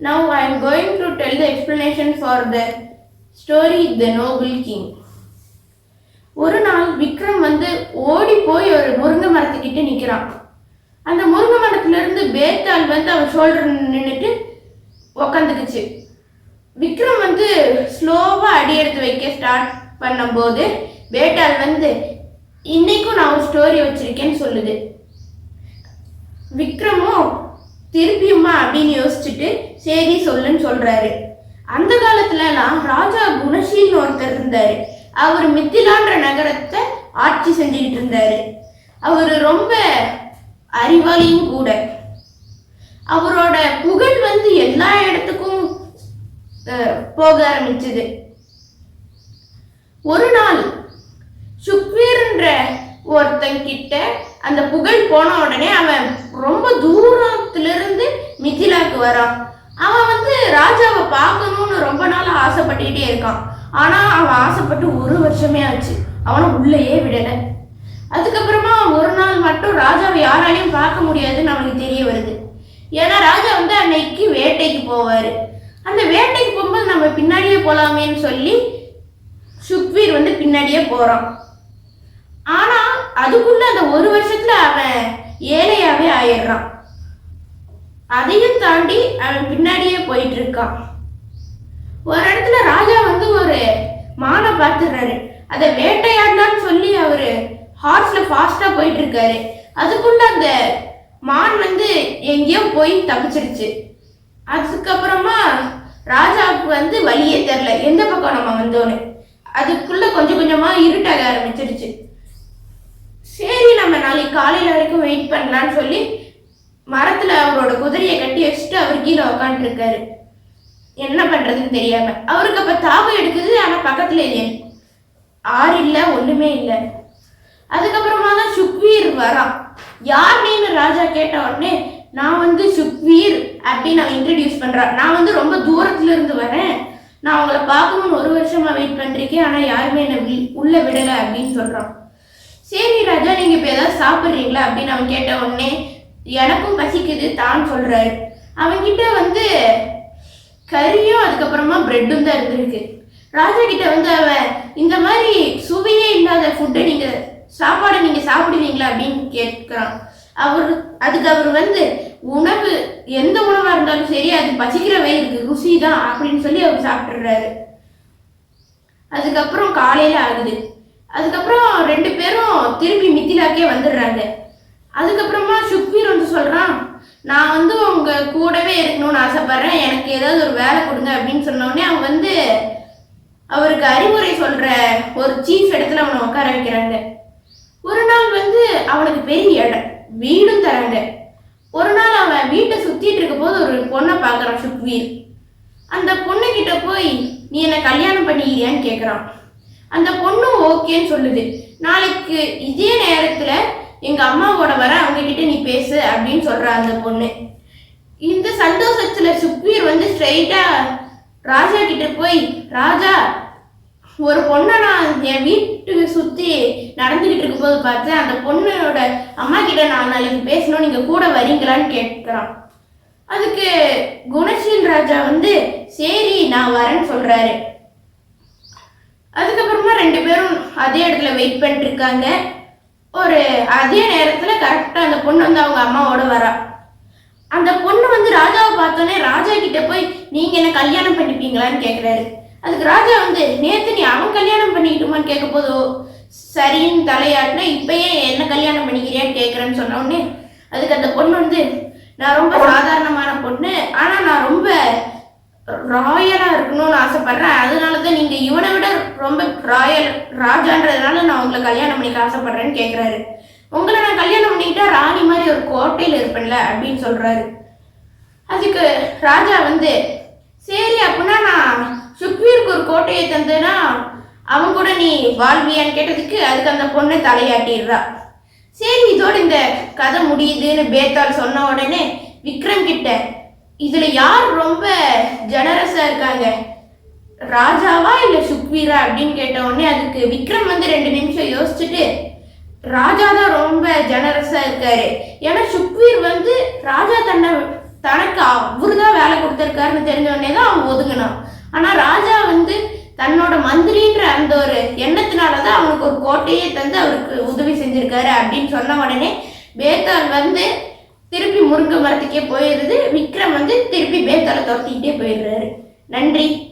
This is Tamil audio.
Now I am going to tell the explanation for the story The Noble King. ஒரு நாள் விக்ரம் ஓடி போய் ஒரு முருங்கை மரத்துக்கிட்ட நிற்கிறான். அந்த முருங்கை மரத்துல இருந்து பேத்தாள் அவன் ஷோல்டர் நின்றுட்டு உக்காந்துக்குச்சு. விக்ரம் ஸ்லோவா அடி எடுத்து வைக்க ஸ்டார்ட் பண்ணும்போது பேட்டாள் இன்னைக்கும் நான் ஒரு ஸ்டோரி வச்சிருக்கேன்னு சொல்லுது. விக்ரமும் திருப்பியுமா அப்படின்னு யோசிச்சுட்டு சரி சொல்லுன்னு சொல்றாரு. அந்த காலத்துலலாம் ராஜா குணசீல்னு ஒருத்தர் இருந்தாரு. அவர் மித்திலான்ற நகரத்தை ஆட்சி செஞ்சுக்கிட்டு இருந்தாரு. அவர் ரொம்ப அறிவாளியும் கூட. அவரோட புகழ் எல்லா இடத்துக்கும் போக ஆரம்பிச்சது. ஒரு நாள் சுக்வீர்ன்ற ஒருத்தன் கிட்ட அந்த புகழ் போன உடனே அவன் ரொம்ப தூரத்திலிருந்து மிதிலாக்கு வரான். அவன் ராஜாவை பார்க்கணும்னு ரொம்ப நாள் ஆசைப்பட்டுக்கிட்டே இருக்கான். ஆனா அவன் ஆசைப்பட்டு ஒரு வருஷமே ஆச்சு. அவனை உள்ளேயே விடலை. அதுக்கப்புறமா ஒரு நாள் மட்டும் ராஜாவை யாராலையும் பார்க்க முடியாதுன்னு அவனுக்கு தெரிய வருது. ஏன்னா ராஜா அன்னைக்கு வேட்டைக்கு போவாரு. அந்த வேட்டைக்கு போகும்போது நம்ம பின்னாடியே போலாமேன்னு சொல்லி சுக்வீர் பின்னாடியே போறான். ஆனா அதுக்குள்ள அந்த ஒரு வருஷத்துல அவன் ஏழையாவே ஆயிடுறான். அதையும் தாண்டி அவன் பின்னாடியே போயிட்டு இருக்கான். ஒரு இடத்துல ராஜா ஒரு மானை பார்த்துடுறாரு. அதை வேட்டையாடலான்னு சொல்லி அவரு ஹார்ஸ்ல ஃபாஸ்டா போயிட்டு இருக்காரு. அதுக்குள்ள அந்த மான் எங்கேயோ போய் தப்பிச்சிருச்சு. அதுக்கப்புறமா ராஜாவுக்கு வழியே தெரியல எந்த பக்கம் நம்ம வந்தோன்னு. அதுக்குள்ள கொஞ்சம் கொஞ்சமா இருட்டாக ஆரம்பிச்சிருச்சு. சரி நம்ம நாளைக்கு காலையில வரைக்கும் வெயிட் பண்ணலான்னு சொல்லி மரத்துல அவரோட குதிரையை கட்டி வச்சுட்டு அவர் கீழே உக்காந்துருக்காரு. என்ன பண்றதுன்னு தெரியாம. அவருக்கு அப்ப தாகம் எடுக்குது. ஆனா பக்கத்துல ஆறு இல்லை, ஒண்ணுமே இல்லை. அதுக்கப்புறமா தான் சுக்வீர் வரான். யார் நீன்னு ராஜா கேட்ட உடனே நான் சுக்வீர் அப்படின்னு அவன் இன்ட்ரடியூஸ் பண்றான். நான் ரொம்ப தூரத்துல இருந்து வரேன். நான் உங்களை பார்க்கணும்னு ஒரு வருஷமா வெயிட் பண்றேன். ஆனா யாருமே என்னை உள்ள விடலை அப்படின்னு சொல்றான். சரி ராஜா, நீங்க இப்ப ஏதாவது சாப்பிட்றீங்களா அப்படின்னு அவன் கேட்ட உடனே எனக்கும் பசிக்குது தான் சொல்றாரு. அவன்கிட்ட கறியும் அதுக்கப்புறமா பிரெட்டும் தான் இருந்திருக்கு. ராஜா கிட்ட அவன் இந்த மாதிரி சுவையே இல்லாத ஃபுட்டை சாப்பாடை நீங்க சாப்பிடுவீங்களா அப்படின்னு கேட்கிறான். அதுக்கு அவர் உணவு எந்த உணவா இருந்தாலும் சரி அது பசிக்கிற வயிறுக்கு ருசி தான் அப்படின்னு சொல்லி அவர் சாப்பிட்டுறாரு. அதுக்கப்புறம் காலையில ஆகுது. அதுக்கப்புறம் ரெண்டு பேரும் திரும்பி மித்திலாக்கே வந்துடுறாங்க. அதுக்கப்புறமா சுக்வீர் சொல்றான், நான் உங்க கூடவே இருக்கணும்னு ஆசைப்படுறேன், எனக்கு ஏதாவது ஒரு வேலை கொடுங்க அப்படின்னு சொன்னோடனே அவன் அவருக்கு அறிவுரை சொல்ற ஒரு சீஃப் இடத்துல அவனை உட்கார வைக்கிறாங்க. ஒரு நாள் அவனுக்கு பெரிய இடம் வீடும் தராங்க. ஒரு நாள் அவன் வீட்டை சுத்திட்டு இருக்க போது ஒரு பொண்ணை பார்க்கறான் சுக்வீர். அந்த பொண்ணு கிட்ட போய் நீ என்ன கல்யாணம் பண்ணிக்கிறியான்னு கேட்குறான். அந்த பொண்ணும் ஓகேன்னு சொல்லுது. நாளைக்கு இதே நேரத்துல எங்க அம்மாவோட வர அவங்க கிட்ட நீ பேசு அப்படின்னு சொல்ற அந்த பொண்ணு. இந்த சந்தோஷத்துல சுக்வீர் ஸ்ட்ரெயிட்டா ராஜா கிட்ட போய், ராஜா ஒரு பொண்ணை நான் என் வீட்டுக்கு சுத்தி நடந்துகிட்டு இருக்கும் போது பார்த்தேன். அந்த பொண்ணோட அம்மா கிட்ட நான் நாளைக்கு பேசணும், நீங்க கூட வரீங்களான்னு கேட்கிறான். அதுக்கு குணசீல் ராஜா சரி நான் வரேன்னு சொல்றாரு. அதுக்கப்புறமா ரெண்டு பேரும் அதே இடத்துல வெயிட் பண்ணிட்டு இருக்காங்க. ஒரு அதே நேரத்துல கரெக்டா அந்த பொண்ணு அவங்க அம்மாவோட வரா. அந்த பொண்ணு ராஜாவை பார்த்தோன்னே ராஜா கிட்ட போய் நீங்க என்ன கல்யாணம் பண்ணிப்பீங்களான்னு கேட்கிறாரு. அதுக்கு ராஜா நேத்து நீ அவன் கல்யாணம் பண்ணிக்கிட்டுமான்னு கேட்க போதோ சரின்னு தலையாட்டினா இப்பயே என்ன கல்யாணம் பண்ணிக்கிறியான்னு கேட்கறேன்னு சொன்ன உடனே அதுக்கு அந்த பொண்ணு நான் ரொம்ப சாதாரணமான பொண்ணு, ஆனா நான் ரொம்ப ராயலா இருக்கணும்னு ஆசைப்படுறேன். அதனாலதான் நீங்க இவனை விட ரொம்ப ராயல் ராஜான்றதுனால நான் உங்களை கல்யாணம் பண்ணிக்க ஆசைப்படுறேன்னு கேட்கிறாரு. உங்களை நான் கல்யாணம் பண்ணிக்கிட்டா ராணி மாதிரி ஒரு கோட்டையில இருப்பேன்ல அப்படின்னு சொல்றாரு. அதுக்கு ராஜா சரி அப்படின்னா நான் சுக்வீருக்கு ஒரு கோட்டையை தந்தேன்னா அவன் கூட நீ வாழ்வியான்னு கேட்டதுக்கு அதுக்கு அந்த பொண்ணை தலையாட்டிடுறா. சரி இதோட இந்த கதை முடியுதுன்னு பேத்தாள் சொன்ன உடனே விக்ரம் கிட்ட இதுல யார் ரொம்ப ஜெனரஸா இருக்காங்க, ராஜாவா இல்ல சுக்வீரா அப்படின்னு கேட்ட உடனே அதுக்கு விக்ரம் 2 நிமிஷம் யோசிச்சுட்டு ராஜா தான் ரொம்ப ஜெனரஸா இருக்காரு. ஏன்னா சுக்வீர் ராஜா தன்னை தனக்கு அவருதான் வேலை கொடுத்தாரு வந்திருக்காருன்னு தெரிஞ்ச உடனே தான் அவன் ஒதுங்கினான். ஆனா ராஜா வந்து தன்னோட மந்திரின்ற அந்த ஒரு எண்ணத்தினாலதான் அவனுக்கு ஒரு கோட்டையே தந்து அவருக்கு உதவி செஞ்சிருக்காரு அப்படின்னு சொன்ன உடனே பேத்தால் வந்து திருப்பி முருங்கை மரத்துக்கே போயிடுது. விக்ரம் வந்து திருப்பி பேத்தாலை துரத்திக்கிட்டே போயிடுறாரு. நன்றி.